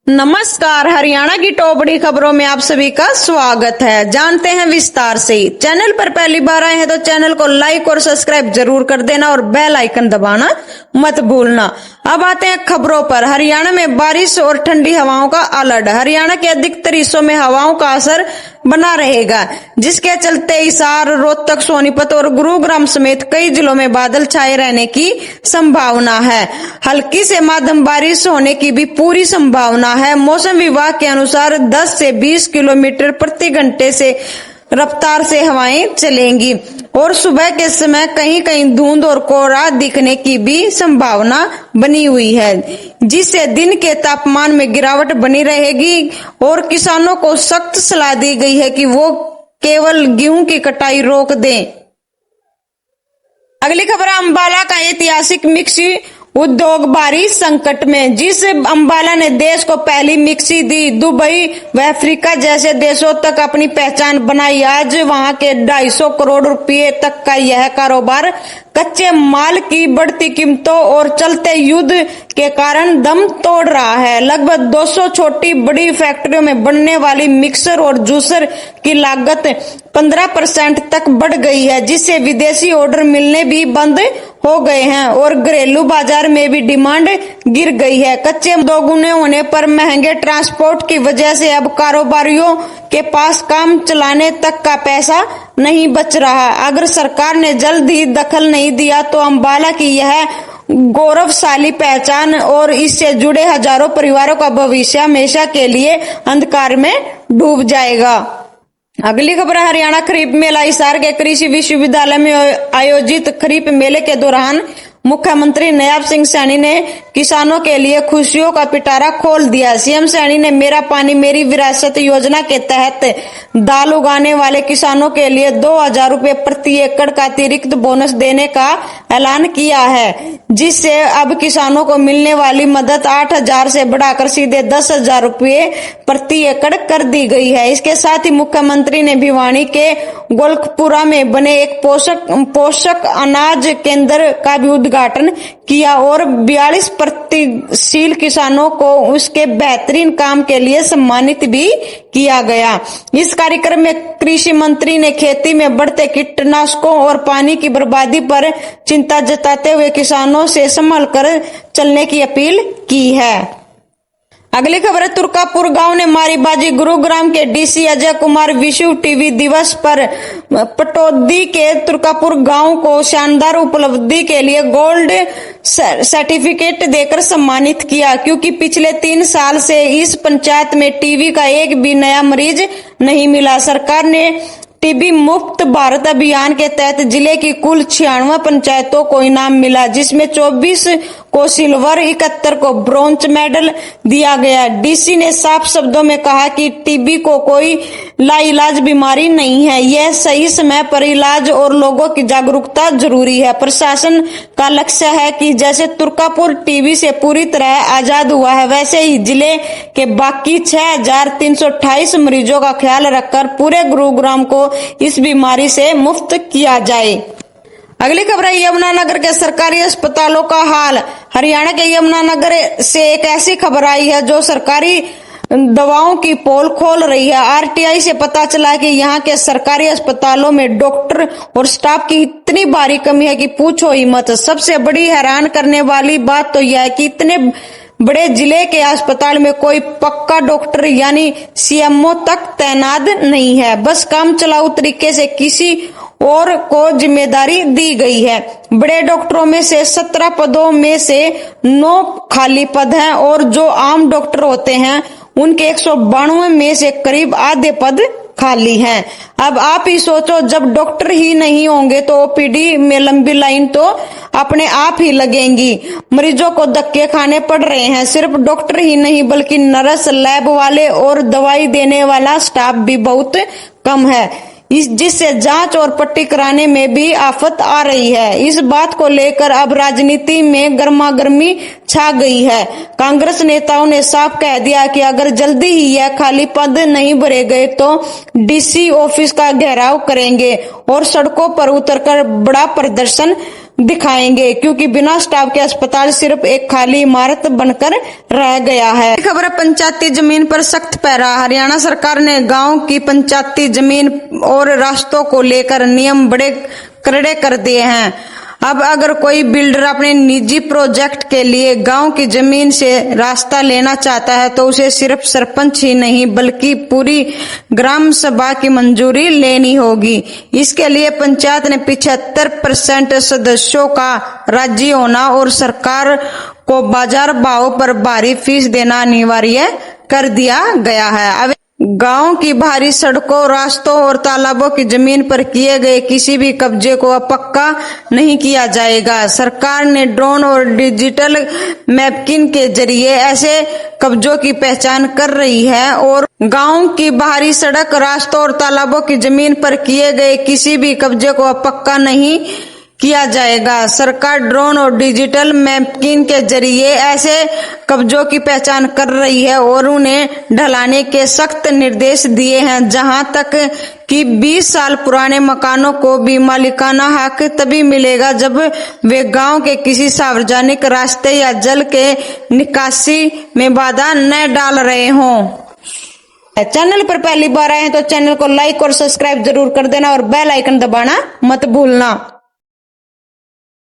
नमस्कार। हरियाणा की टॉप बड़ी खबरों में आप सभी का स्वागत है। जानते हैं विस्तार से। चैनल पर पहली बार आए हैं तो चैनल को लाइक और सब्सक्राइब जरूर कर देना और बेल आइकन दबाना मत भूलना। अब आते हैं खबरों पर। हरियाणा में बारिश और ठंडी हवाओं का अलर्ट। हरियाणा के अधिकतर हिस्सों में हवाओं का असर बना रहेगा, जिसके चलते हिसार, रोहतक, सोनीपत और गुरुग्राम समेत कई जिलों में बादल छाए रहने की संभावना है। हल्की से मध्यम बारिश होने की भी पूरी संभावना है। मौसम विभाग के अनुसार 10 से 20 किलोमीटर प्रति घंटे से रफ्तार से हवाएं चलेंगी और सुबह के समय कहीं कहीं धुंध और कोहरा दिखने की भी संभावना बनी हुई है, जिससे दिन के तापमान में गिरावट बनी रहेगी और किसानों को सख्त सलाह दी गई है कि वो केवल गेहूं की कटाई रोक दें। अगली खबर, अंबाला का ऐतिहासिक मिक्सी उद्योग भारी संकट में। जिस अंबाला ने देश को पहली मिक्सी दी, दुबई व अफ्रीका जैसे देशों तक अपनी पहचान बनाई, आज वहां के 250 करोड़ रुपए तक का यह कारोबार कच्चे माल की बढ़ती कीमतों और चलते युद्ध के कारण दम तोड़ रहा है। लगभग 200 छोटी बड़ी फैक्ट्रियों में बनने वाली मिक्सर और जूसर की लागत 15% तक बढ़ गई है, जिससे विदेशी ऑर्डर मिलने भी बंद हो गए हैं और घरेलू बाजार में भी डिमांड गिर गई है। कच्चे दोगुने होने पर महंगे ट्रांसपोर्ट की वजह से अब कारोबारियों के पास काम चलाने तक का पैसा नहीं बच रहा। अगर सरकार ने जल्द ही दखल नहीं दिया तो अंबाला की यह गौरवशाली पहचान और इससे जुड़े हजारों परिवारों का भविष्य हमेशा के लिए अंधकार में डूब जाएगा। अगली खबर, हरियाणा खरीफ मेला। हिसार के कृषि विश्वविद्यालय में आयोजित खरीफ मेले के दौरान मुख्यमंत्री नयाब सिंह सैनी ने किसानों के लिए खुशियों का पिटारा खोल दिया। सीएम सैनी ने मेरा पानी मेरी विरासत योजना के तहत दाल उगाने वाले किसानों के लिए 2000 रुपए प्रति एकड़ का अतिरिक्त बोनस देने का ऐलान किया है, जिससे अब किसानों को मिलने वाली मदद 8000 से बढ़ाकर सीधे 10,000 रुपए प्रति एकड़ कर दी गई है। इसके साथ ही मुख्यमंत्री ने भिवानी के गोलखपुरा में बने एक पोषक अनाज केंद्र का भी उद्घाटन किया और 42 प्रगतिशील किसानों को उसके बेहतरीन काम के लिए सम्मानित भी किया गया। इस कार्यक्रम में कृषि मंत्री ने खेती में बढ़ते कीटनाशकों और पानी की बर्बादी पर चिंता जताते हुए किसानों से संभल कर चलने की अपील की है। अगली खबर है, तुर्कापुर गांव ने मारी बाजी। गुरुग्राम के डीसी अजय कुमार विश्व टीवी दिवस पर पटौदी के तुर्कापुर गांव को शानदार उपलब्धि के लिए गोल्ड सर्टिफिकेट देकर सम्मानित किया, क्योंकि पिछले 3 साल से इस पंचायत में टीबी का एक भी नया मरीज नहीं मिला। सरकार ने टीबी मुक्त भारत अभियान के तहत जिले की कुल 96 पंचायतों को इनाम मिला, जिसमें 24 को सिल्वर, 71 को ब्रोंज मेडल दिया गया। डीसी ने साफ शब्दों में कहा कि टीबी को कोई लाइलाज बीमारी नहीं है, यह सही समय पर इलाज और लोगों की जागरूकता जरूरी है। प्रशासन का लक्ष्य है कि जैसे तुर्कापुर टीबी से पूरी तरह आजाद हुआ है, वैसे ही जिले के बाकी 6328 मरीजों का ख्याल रखकर पूरे गुरुग्राम को इस बीमारी से मुक्त किया जाए। अगली खबर है, यमुनानगर के सरकारी अस्पतालों का हाल। हरियाणा के यमुनानगर से एक ऐसी खबर आई है जो सरकारी दवाओं की पोल खोल रही है। आरटीआई से पता चला कि यहाँ के सरकारी अस्पतालों में डॉक्टर और स्टाफ की इतनी भारी कमी है कि पूछो ही मत। सबसे बड़ी हैरान करने वाली बात तो यह है कि इतने बड़े जिले के अस्पताल में कोई पक्का डॉक्टर यानी सीएमओ तक तैनात नहीं है। बस काम चलाऊ तरीके से किसी और को जिम्मेदारी दी गई है। बड़े डॉक्टरों में से 17 पदों में से 9 खाली पद हैं और जो आम डॉक्टर होते हैं उनके 192 में से करीब आधे पद खाली हैं। अब आप ही सोचो, जब डॉक्टर ही नहीं होंगे तो ओपीडी में लंबी लाइन तो अपने आप ही लगेंगी। मरीजों को धक्के खाने पड़ रहे हैं। सिर्फ डॉक्टर ही नहीं बल्कि नर्स, लैब वाले और दवाई देने वाला स्टाफ भी बहुत कम है, जिससे जांच और पट्टी कराने में भी आफत आ रही है। इस बात को लेकर अब राजनीति में गर्मागर्मी छा गई है। कांग्रेस नेताओं ने साफ कह दिया कि अगर जल्दी ही यह खाली पद नहीं भरे गए तो डीसी ऑफिस का घेराव करेंगे और सड़कों पर उतरकर बड़ा प्रदर्शन दिखाएंगे, क्योंकि बिना स्टाफ के अस्पताल सिर्फ एक खाली इमारत बनकर रह गया है। खबर है पंचायती जमीन पर सख्त पैरा। हरियाणा सरकार ने गांव की पंचायती जमीन और रास्तों को लेकर नियम बड़े कड़े कर दिए हैं। अब अगर कोई बिल्डर अपने निजी प्रोजेक्ट के लिए गांव की जमीन से रास्ता लेना चाहता है तो उसे सिर्फ सरपंच ही नहीं बल्कि पूरी ग्राम सभा की मंजूरी लेनी होगी। इसके लिए पंचायत ने 75% सदस्यों का राजी होना और सरकार को बाजार भाव पर भारी फीस देना अनिवार्य कर दिया गया है। अब गांव की भारी सड़कों, रास्तों और तालाबों की जमीन पर किए गए किसी भी कब्जे को अब पक्का नहीं किया जाएगा। सरकार ने ड्रोन और डिजिटल मैपिंग के जरिए ऐसे कब्जों की पहचान कर रही है और गांव की बाहरी सड़क, रास्तों और तालाबों की जमीन पर किए गए किसी भी कब्जे को अब पक्का नहीं किया जाएगा। सरकार ड्रोन और डिजिटल मैपिंग के जरिए ऐसे कब्जों की पहचान कर रही है और उन्हें ढलाने के सख्त निर्देश दिए हैं। जहां तक कि 20 साल पुराने मकानों को भी मालिकाना हक तभी मिलेगा जब वे गांव के किसी सार्वजनिक रास्ते या जल के निकासी में बाधा न डाल रहे हों। चैनल पर पहली बार आए हैं तो चैनल को लाइक और सब्सक्राइब जरूर कर देना और बेल आइकन दबाना मत भूलना।